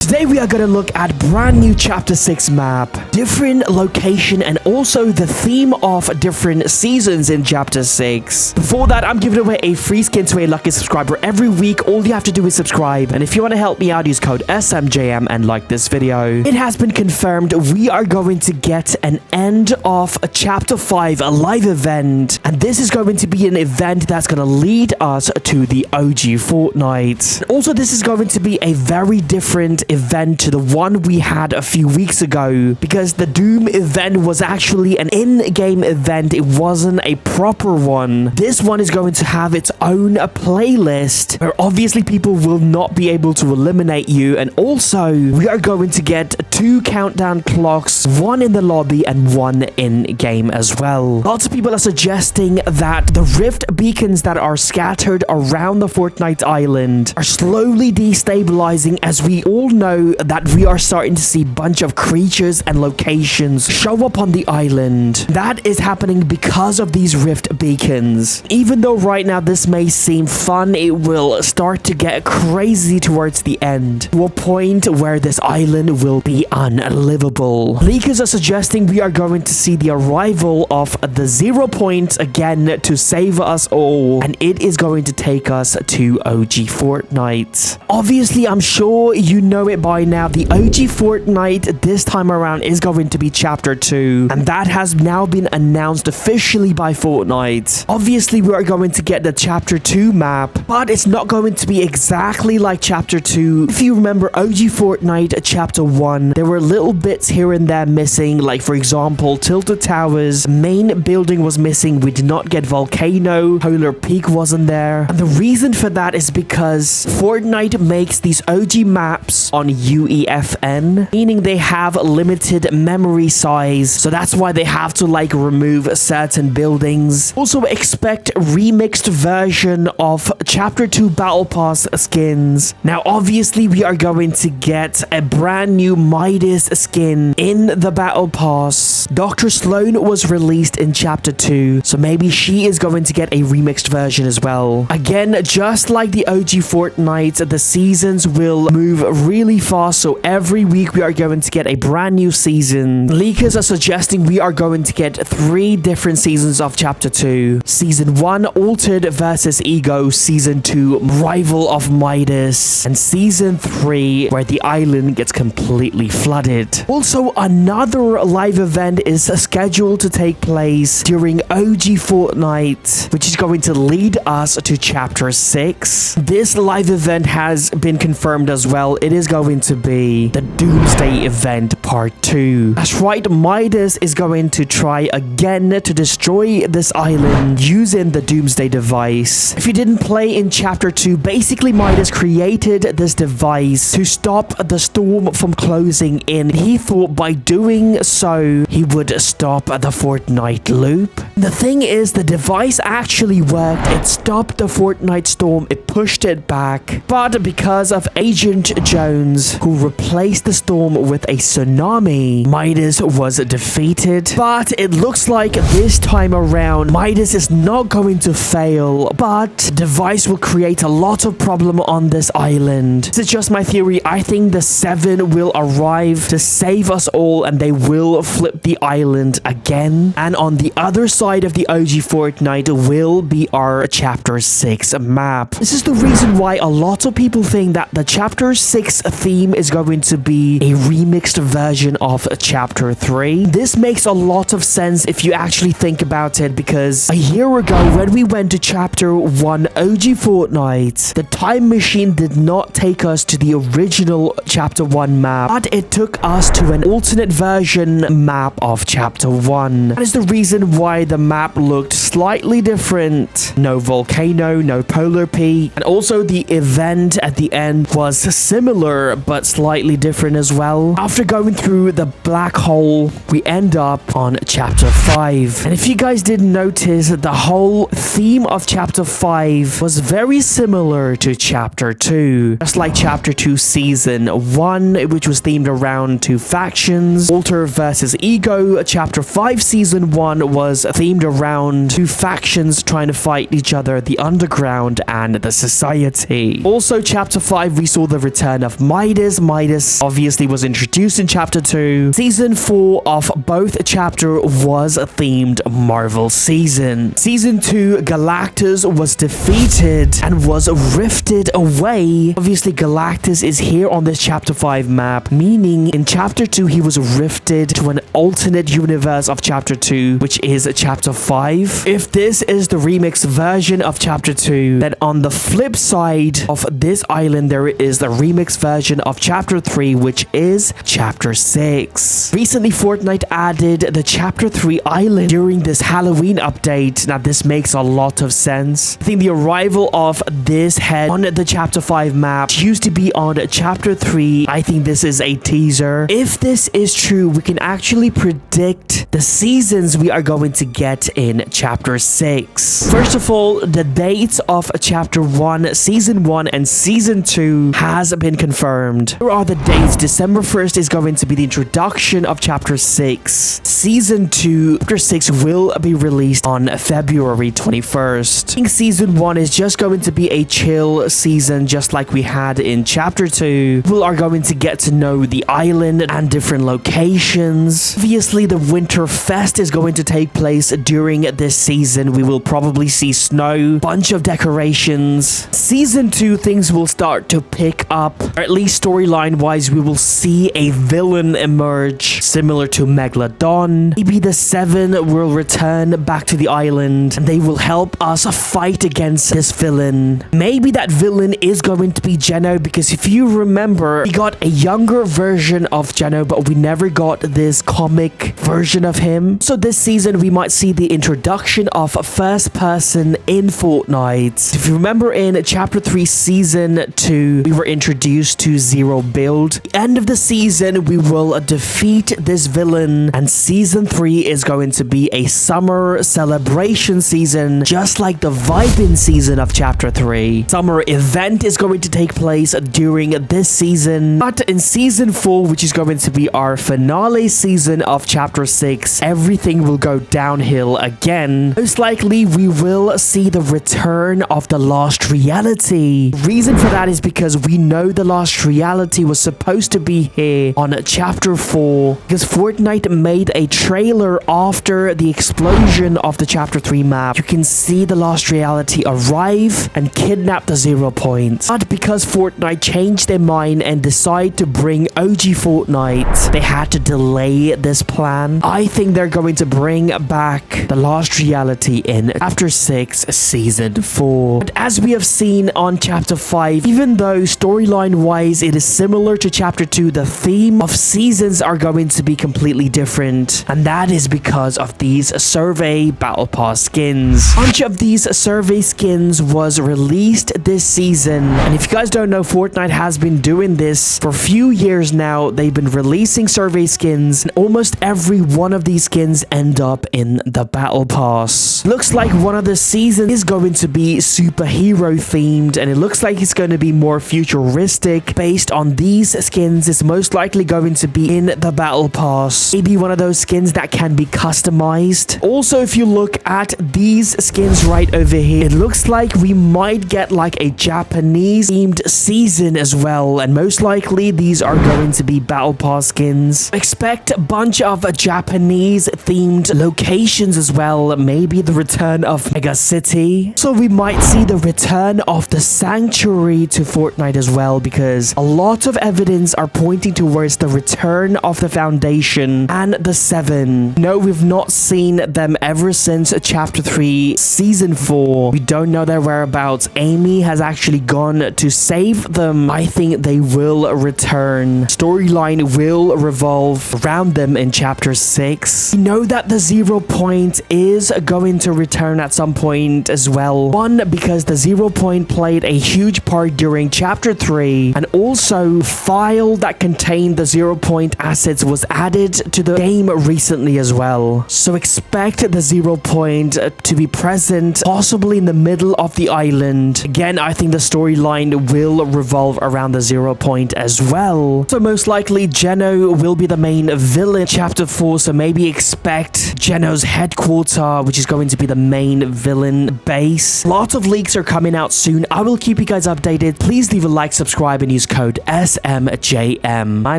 Today we are going to look at brand new chapter 6 map, different location, and also the theme of different seasons in chapter 6. Before that, I'm giving away a free skin to a lucky subscriber every week. All you have to do is subscribe, and if you want to help me out, use code SMJM and like this video. It has been confirmed we are going to get an end of a chapter 5 a live event, and this is going to be an event that's going to lead us to the OG Fortnite. Also, this is going to be a very different event to the one we had a few weeks ago, because the Doom event was actually an in-game event. It wasn't a proper one. This one is going to have its own playlist where obviously people will not be able to eliminate you, and also we are going to get 2 countdown clocks, one in the lobby and one in-game as well. Lots of people are suggesting that the rift beacons that are scattered around the Fortnite island are slowly destabilizing, as we all know that we are starting to see a bunch of creatures and locations show up on the island. That is happening because of these rift beacons. Even though right now this may seem fun, it will start to get crazy towards the end, to a point where this island will be unlivable. Leakers are suggesting we are going to see the arrival of the 0 point again to save us all, and it is going to take us to OG Fortnite. Obviously, I'm sure you know it by now, the OG Fortnite this time around is going to be chapter 2, and that has now been announced officially by Fortnite. Obviously, we are going to get the chapter 2 map, but it's not going to be exactly like chapter 2. If you remember OG Fortnite chapter 1, there were little bits here and there missing, like for example Tilted Towers, main building was missing, we did not get Volcano, Polar Peak wasn't there, and the reason for that is because Fortnite makes these OG maps on UEFN, meaning they have limited memory size, so that's why they have to like remove certain buildings. Also expect remixed version of chapter 2 battle pass skins. Now obviously we are going to get a brand new Midas skin in the battle pass. Dr. Sloan was released in chapter 2, so maybe she is going to get a remixed version as well. Again, just like the OG Fortnite, the seasons will move really fast, so every week we are going to get a brand new season. Leakers are suggesting we are going to get 3 different seasons of chapter 2. Season 1, Altered versus Ego. Season 2, Rival of Midas. And season 3, where the island gets completely flooded. Also, another live event is scheduled to take place during OG Fortnite, which is going to lead us to chapter 6. This live event has been confirmed as well. It is going to be the Doomsday Event Part 2. That's right, Midas is going to try again to destroy this island using the Doomsday device. If you didn't play in chapter 2, basically Midas created this device to stop the storm from closing in. He thought by doing so, he would stop the Fortnite loop. The thing is, the device actually worked. It stopped the Fortnite storm, it pushed it back, but because of Agent Jones, who replaced the storm with a tsunami, Midas was defeated. But it looks like this time around, Midas is not going to fail, but device will create a lot of problem on this island. This is just my theory. I think the 7 will arrive to save us all, and they will flip the island again. And on the other side of the OG Fortnite will be our chapter 6 map. This is the reason why a lot of people think that the chapter 6 theme is going to be a remixed version of chapter 3. This makes a lot of sense if you actually think about it, because a year ago when we went to chapter 1 OG Fortnite, the time machine did not take us to the original chapter 1 map, but it took us to an alternate version map of chapter 1. That is the reason why the map looked slightly different. No volcano, no polar peak, and also the event at the end was similar but slightly different as well. After going through the black hole, we end up on chapter 5. And if you guys didn't notice, the whole theme of chapter 5 was very similar to chapter 2. Just like chapter 2 season 1, which was themed around 2 factions, Alter versus Ego. Chapter 5 season 1 was themed around 2 factions trying to fight each other, the underground and the society. Also, chapter 5, we saw the return of Midas obviously was introduced in chapter 2. Season 4 of both chapter was a themed Marvel season. Season 2, Galactus was defeated and was rifted away. Obviously, Galactus is here on this chapter 5 map, meaning in chapter 2 he was rifted to an alternate universe of chapter 2, which is chapter 5. If this is the remix version of chapter 2, then on the flip side of this island there is the remix version of chapter 3, which is chapter 6. Recently, Fortnite added the chapter 3 island during this Halloween update. Now this makes a lot of sense. I think the arrival of this head on the chapter 5 map used to be on chapter 3. I think this is a teaser. If this is true, we can actually predict the seasons we are going to get in chapter 6. First of all, the dates of chapter 1, season 1 and season 2 has been confirmed. Here are the dates. December 1st is going to be the introduction of chapter 6. Season 2, chapter 6 will be released on February 21st. I think season 1 is just going to be a chill season, just like we had in chapter 2. We are going to get to know the island and different locations. Obviously, the Winter Fest is going to take place during this season. We will probably see snow, bunch of decorations. Season 2, things will start to pick up, or at least storyline wise, we will see a villain emerge similar to Megalodon. Maybe the 7 will return back to the island and they will help us fight against this villain. Maybe that villain is going to be Geno, because if you remember, we got a younger version of Geno, but we never got this comic version of him. So this season we might see the introduction of first person in Fortnite. If you remember, in chapter 3 season 2 we were introduced to Zero Build. At the end of the season we will defeat this villain, and season 3 is going to be a summer celebration season, just like the vibing season of chapter 3. Summer event is going to take place during this season, but in season 4, which is going to be our finale season of chapter 6, everything will go downhill again. Most likely we will see the return of the Lost Reality. Reason for that is because we know the Lost Reality was supposed to be here on chapter 4, because Fortnite made a trailer after the explosion of the chapter 3 map. You can see the Lost Reality arrive and kidnap the 0 Point. But because Fortnite changed their mind and decided to bring OG Fortnite, they had to delay this plan. I think they're going to bring back the Lost Reality in chapter 6 season 4. But as we have seen on chapter 5, even though storyline wise it is similar to chapter 2, the theme of seasons are going to be completely different, and that is because of these survey battle pass skins. A bunch of these survey skins was released this season, and if you guys don't know, Fortnite has been doing this for a few years now. They've been releasing survey skins, and almost every one of these skins end up in the battle pass. Looks like one of the seasons is going to be superhero themed, and it looks like it's going to be more futuristic based on these skins. It's most likely going to be in the battle pass. Maybe one of those skins that can be customized. Also, if you look at these skins right over here, it looks like we might get like a Japanese themed season as well, and most likely these are going to be battle pass skins. Expect a bunch of Japanese themed locations as well. Maybe the return of Mega City. So we might see the return of the Sanctuary to Fortnite as well, because a lot of evidence are pointing towards the return of the Foundation and the 7. No, we've not seen them ever since chapter 3 season 4. We don't know their whereabouts. Amy has actually gone to save them. I think they will return. Storyline will revolve around them in chapter 6. We know that the 0 Point is going to return at some point as well. One, because the 0 Point played a huge part during chapter 3, and also file that contained the 0 Point assets was added to the game recently as well. So expect the 0 Point to be present, possibly in the middle of the island. Again, I think the storyline will revolve around the 0 Point as well. So most likely Geno will be the main villain chapter 4, so maybe expect expect Geno's headquarters, which is going to be the main villain base. Lots of leaks are coming out soon. I will keep you guys updated. Please leave a like, subscribe, and use code SMJM. My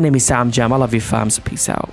name is Sam Jam. I love you, fam, so peace out.